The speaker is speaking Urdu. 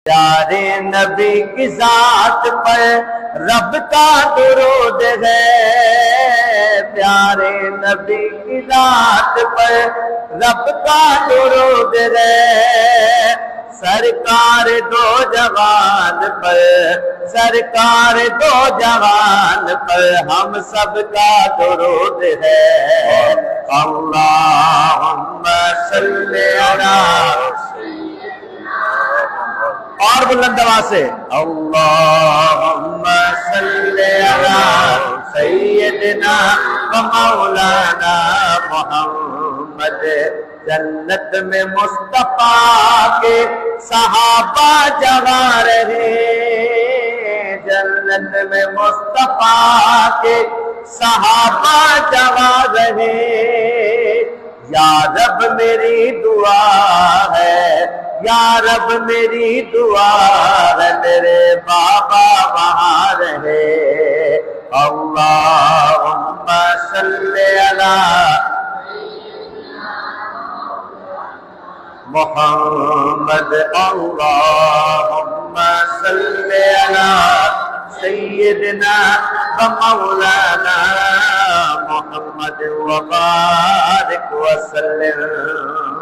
پیارے نبی کی ذات پر رب کا درود ہے، پیارے نبی کی ذات پر رب کا درود ہے، سرکار دو جہان پر، سرکار دو جہان پر ہم سب کا درود ہے۔ اللہم صلی علی اور بلند آواز سے اللہم صلی علی سیدنا و مولانا محمد۔ جنت میں مصطفیٰ کے صحابہ جگا رہے، جنت میں مصطفیٰ کے صحابہ جگا رہے، یا رب میری دعا ہے، یا رب میری دعا ہے میرے بابا وہاں رہے۔ اللہم صلی علی محمد، اللہم صلی علی سیدنا و مولانا محمد وبارک وسلم۔